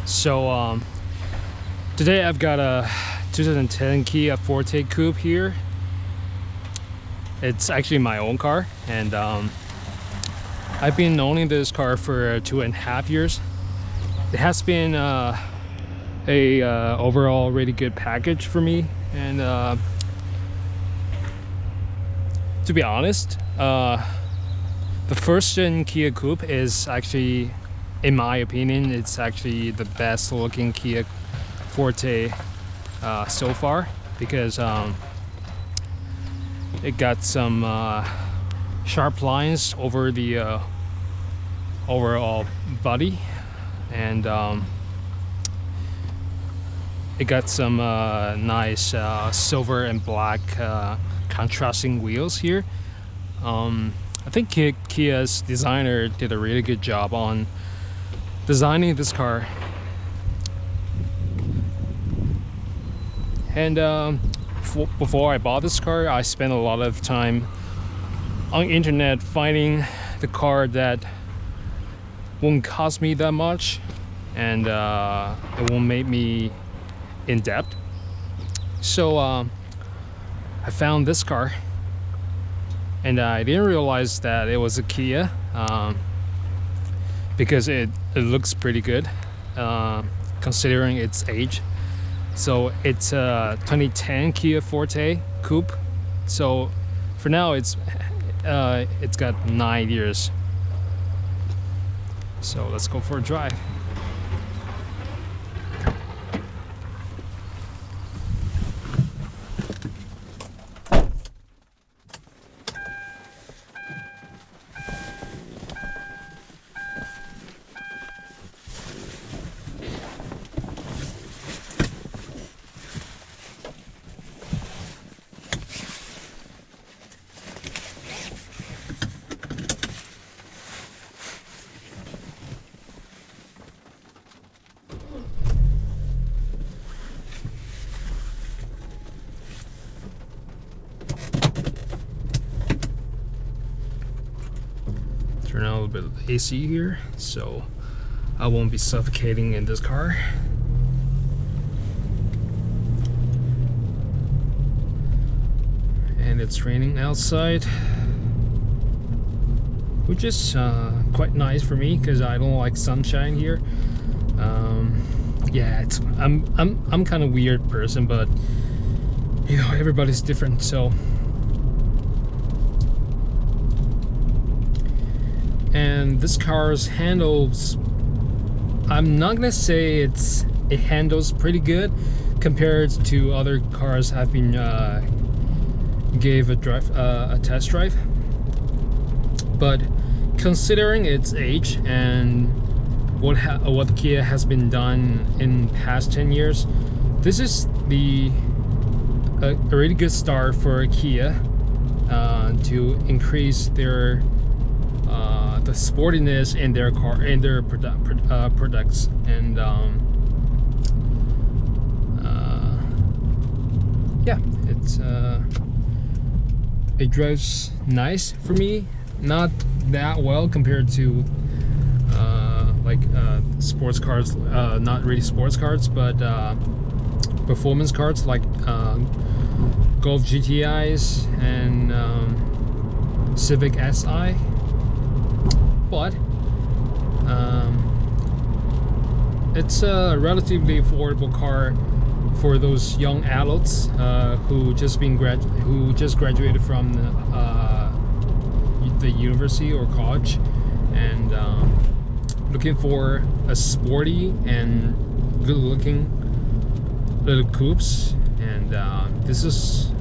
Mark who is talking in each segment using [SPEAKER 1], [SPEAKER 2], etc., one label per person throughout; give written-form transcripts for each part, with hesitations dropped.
[SPEAKER 1] So today I've got a 2010 Kia Forte Koup here. It's actually my own car, and I've been owning this car for 2.5 years. It has been a overall really good package for me, and to be honest, the first gen Kia Koup is actually, in my opinion, it's actually the best looking Kia Forte so far, because it got some sharp lines over the overall body, and it got some nice silver and black contrasting wheels here. I think Kia's designer did a really good job on designing this car. And before I bought this car, I spent a lot of time on the internet finding the car that won't cost me that much, and it won't make me in debt. So I found this car, and I didn't realize that it was a Kia, because it looks pretty good considering its age. So it's a 2010 Kia Forte Koup. So for now it's got 9 years. So let's go for a drive. Turn on a little bit of the AC here, so I won't be suffocating in this car. And it's raining outside, which is quite nice for me because I don't like sunshine here. Yeah, I'm kind of weird person, but you know, everybody's different. So. And this car's handles, I'm not gonna say it handles pretty good compared to other cars I've been gave a test drive, but considering its age and what Kia has been done in past 10 years, this is a really good start for Kia to increase their the sportiness in their car, in their products, and yeah, it drives nice for me. Not that well compared to like sports cars, not really sports cars, but performance cars like Golf GTIs and Civic Si. But it's a relatively affordable car for those young adults who just graduated from the university or college, and looking for a sporty and good-looking little coupes. And this is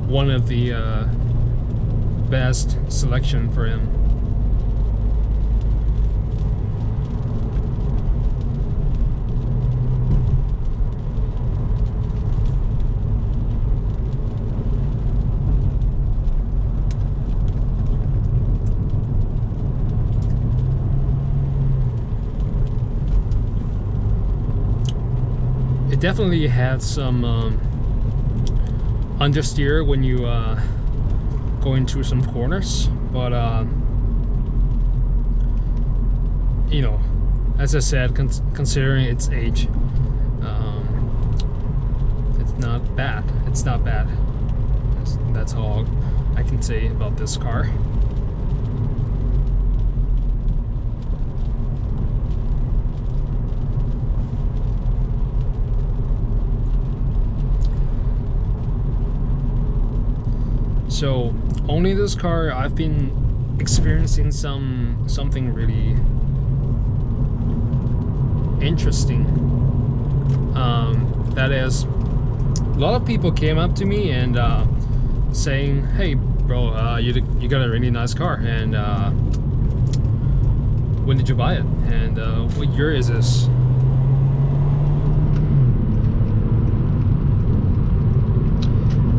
[SPEAKER 1] one of the best selection for him. It definitely had some understeer when you go into some corners, but you know, as I said, considering its age, it's not bad. It's not bad. That's all I can say about this car. So only this car I've been experiencing something really interesting. That is, a lot of people came up to me and saying, "Hey, bro, you got a really nice car, and when did you buy it? And what year is this?"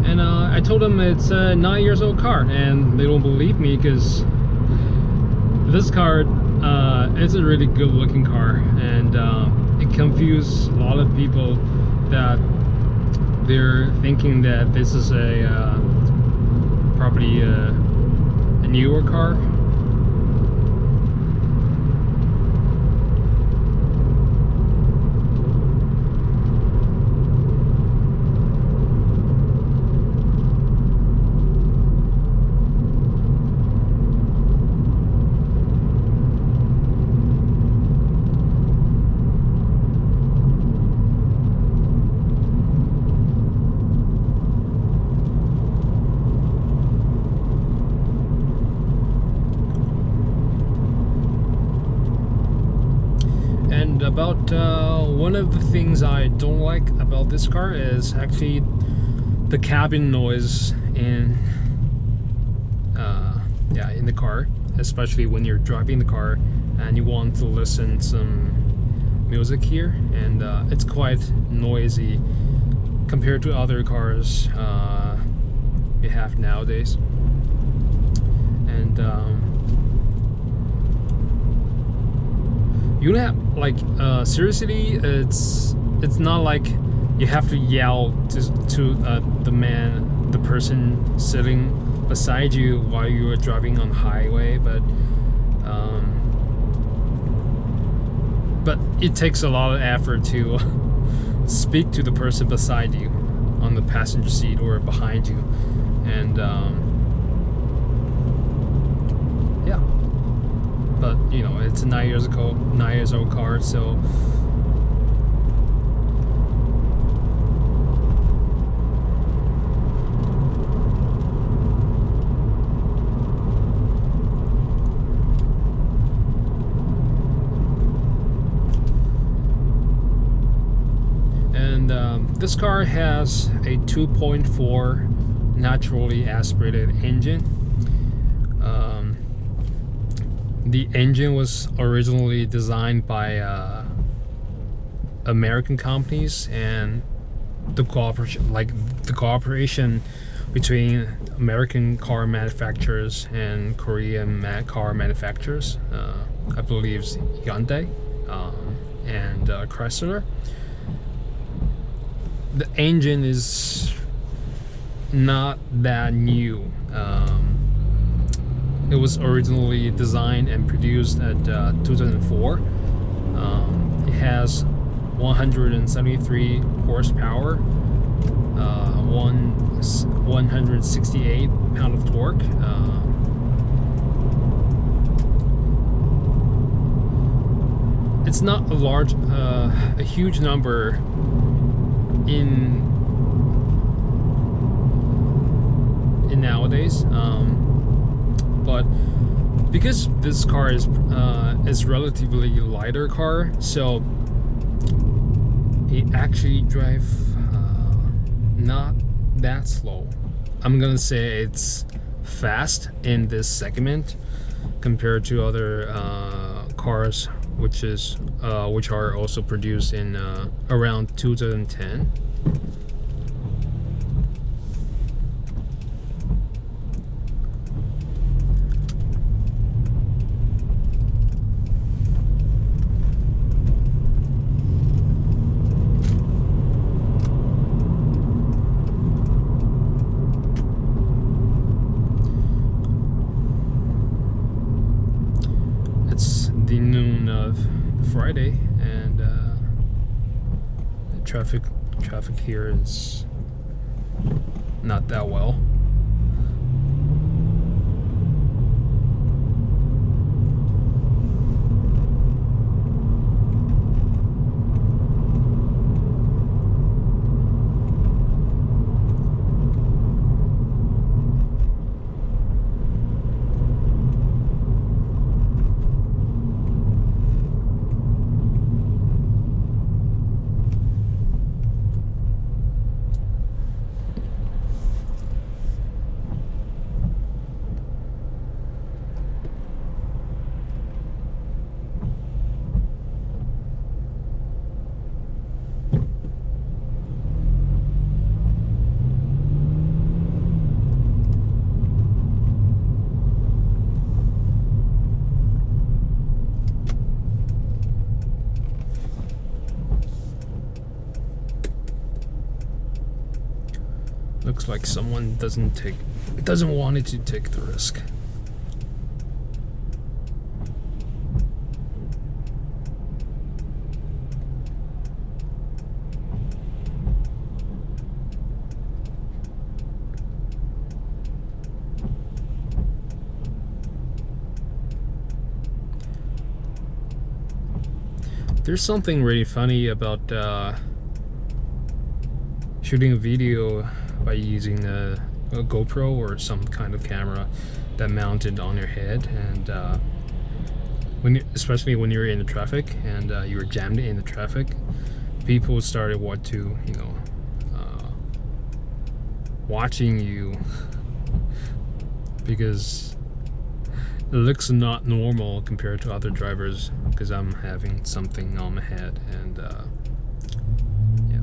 [SPEAKER 1] And I told them it's a 9 years old car, and they don't believe me because this car is a really good looking car, and it confuses a lot of people that they're thinking that this is probably a newer car. And about one of the things I don't like about this car is actually the cabin noise in the car, especially when you're driving the car and you want to listen some music here, and it's quite noisy compared to other cars we have nowadays. And you don't have, like, seriously, it's not like you have to yell to the person sitting beside you while you are driving on the highway, but it takes a lot of effort to speak to the person beside you on the passenger seat or behind you, and yeah. But you know, it's a 9 years old car, so and this car has a 2.4 naturally aspirated engine. The engine was originally designed by American companies, and the cooperation between American car manufacturers and Korean car manufacturers, I believe Hyundai and Chrysler. The engine is not that new. It was originally designed and produced at 2004. It has 173 horsepower, 168 pound of torque. It's not a huge number in nowadays. But because this car is relatively lighter car, so it actually drives not that slow. I'm gonna say it's fast in this segment compared to other cars, which are also produced in around 2010. the noon of Friday, and the traffic here is not that well. Looks like someone doesn't want to take the risk. There's something really funny about shooting a video by using a GoPro or some kind of camera that mounted on your head, and especially when you're in the traffic and you were jammed in the traffic, people started watching you because it looks not normal compared to other drivers, because I'm having something on my head, and yeah.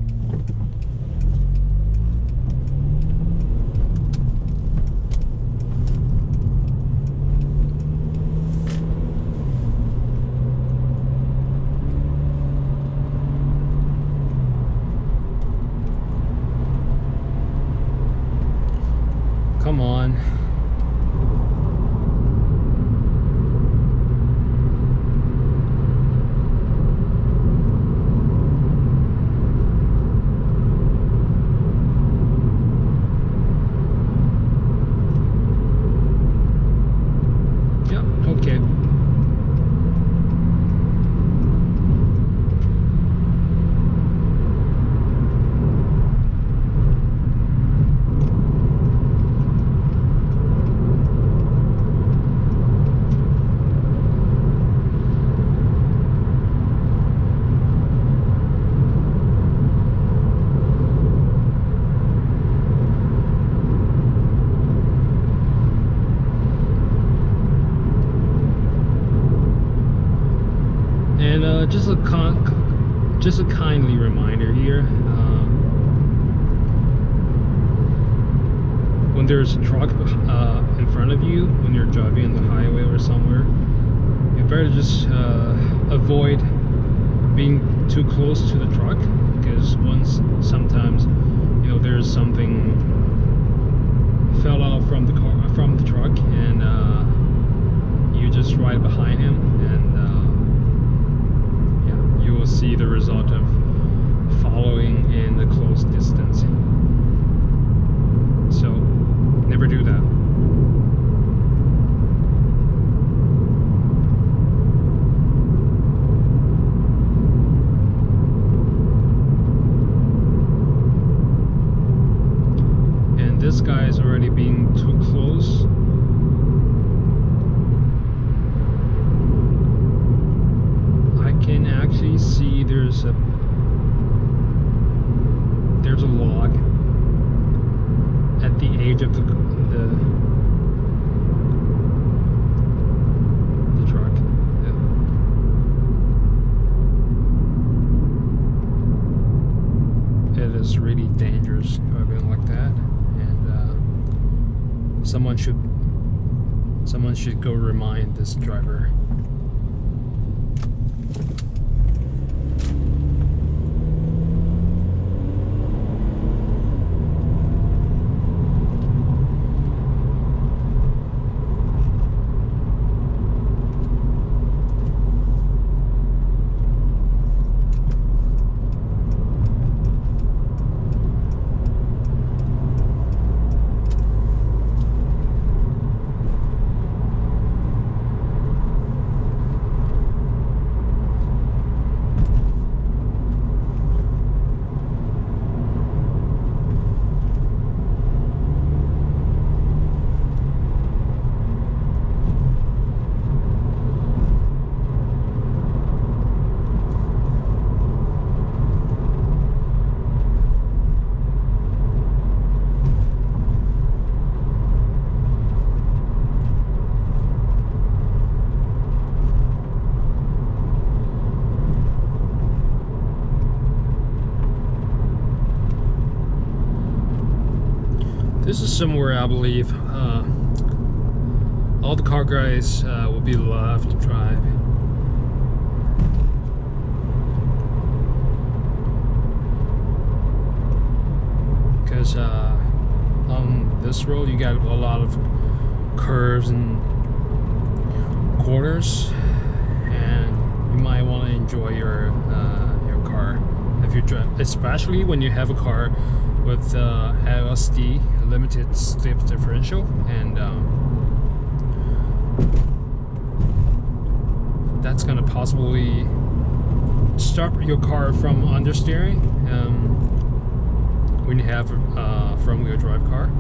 [SPEAKER 1] Come on. Okay. And just a kindly reminder here, when there's a truck in front of you, when you're driving on the highway or somewhere, you better just avoid being too close to the truck, because sometimes there's something fell out from the truck, and you just ride behind him, and you will see the result of following in the close distance. So never do that. And this guy is already being too close. Can actually see there's a log at the edge of the truck. Yeah. It is really dangerous driving like that, and someone should go remind this driver. This is somewhere I believe all the car guys will be love to drive. Because on this road you got a lot of curves and corners, and you might want to enjoy your car if you drive, especially when you have a car with LSD, limited slip differential, and that's gonna possibly stop your car from understeering when you have a front-wheel drive car.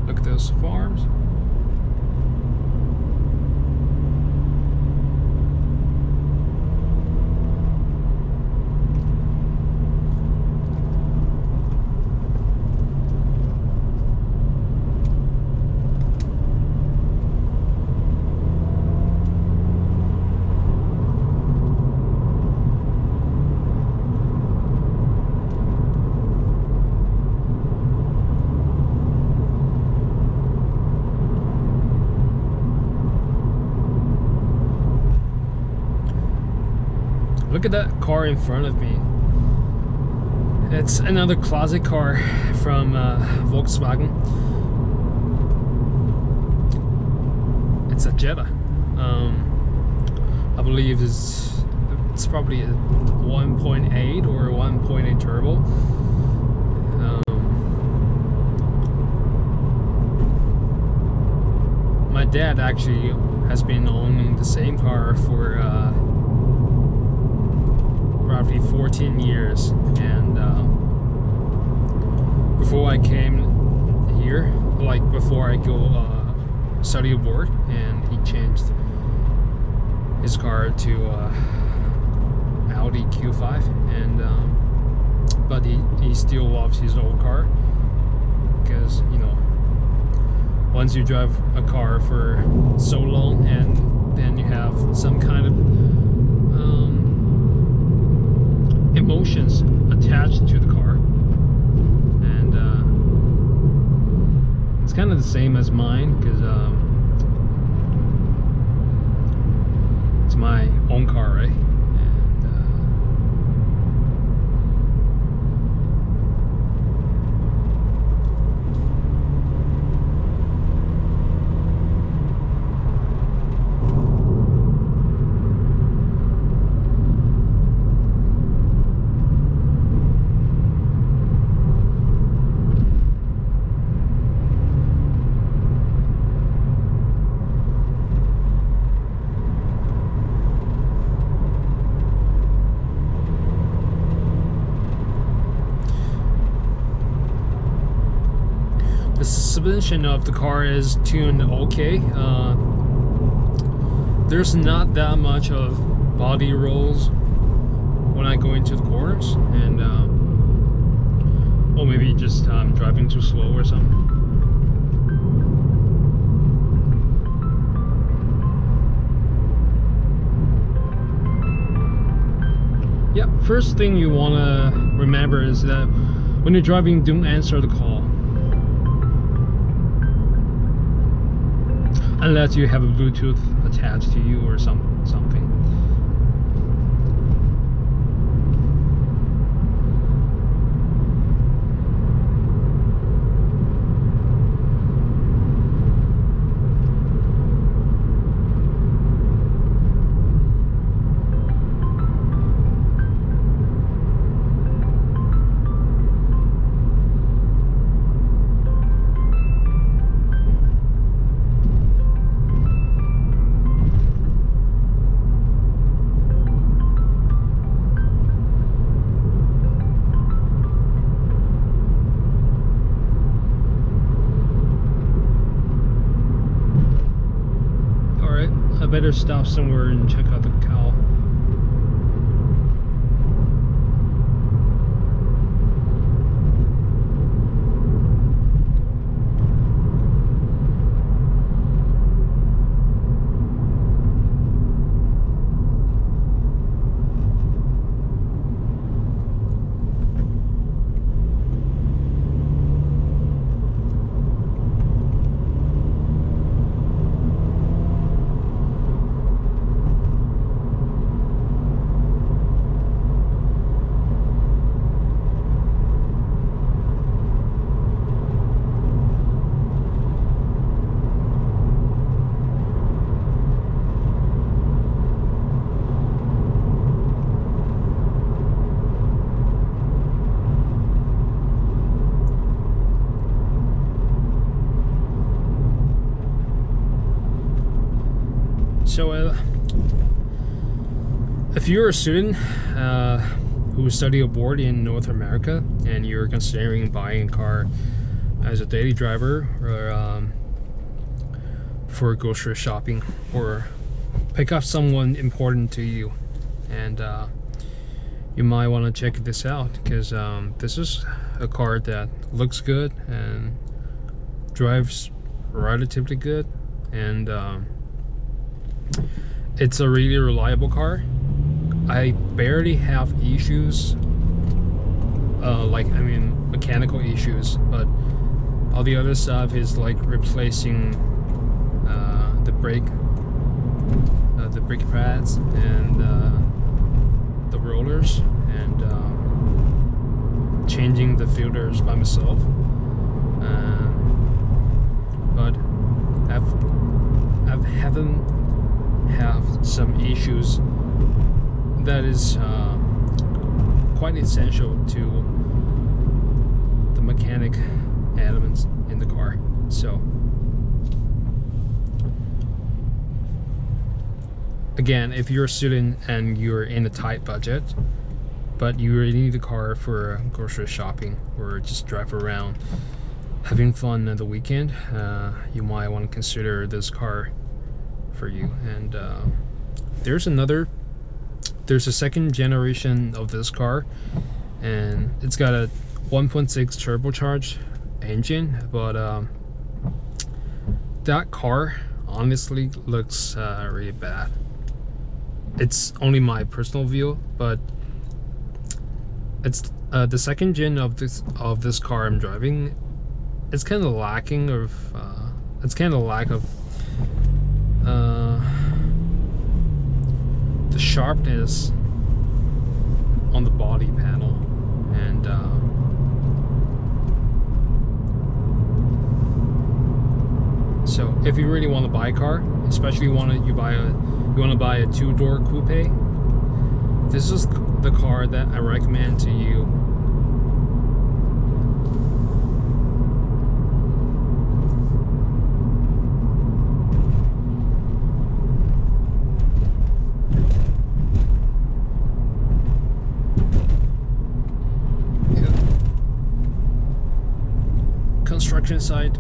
[SPEAKER 1] Look at those farms. Look at that car in front of me. It's another classic car from Volkswagen. It's a Jetta. I believe it's probably a 1.8 or 1.8 turbo. My dad actually has been owning the same car for roughly 14 years, and before I came here, like before I go study abroad, and he changed his car to Audi Q5, and but he still loves his old car, because you know, once you drive a car for so long and then you have some kind of emotions attached to the car, and it's kind of the same as mine, because it's my own car, right? The suspension of the car is tuned okay. There's not that much of body rolls when I go into the corners, and or maybe just driving too slow or something. Yeah, first thing you want to remember is that when you're driving, don't answer the call unless you have a Bluetooth attached to you or something. Better stop somewhere and check out the cow. So if you're a student who study abroad in North America and you're considering buying a car as a daily driver or for grocery shopping or pick up someone important to you, and you might want to check this out, because this is a car that looks good and drives relatively good, and it's a really reliable car. I barely have issues, mechanical issues, but all the other stuff is like replacing the brake pads and the rollers, and changing the filters by myself. But I've haven't have some issues that is quite essential to the mechanic elements in the car. So again, if you're a student and you're in a tight budget, but you really need a car for grocery shopping or just drive around having fun on the weekend, you might want to consider this car for you. And there's a second generation of this car, and it's got a 1.6 turbocharged engine, but that car honestly looks really bad. It's only my personal view, but it's the second gen of this car I'm driving. It's kind of lacking of lack of the sharpness on the body panel, and so if you really want to buy a car, especially you want to buy a two-door coupe, this is the car that I recommend to you. Construction site,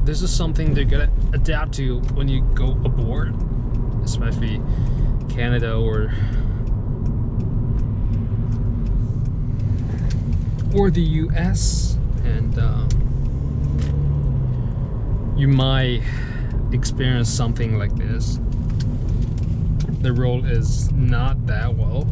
[SPEAKER 1] this is something they're gonna adapt to when you go abroad, especially Canada or the US, and you might experience something like this. The road is not that well,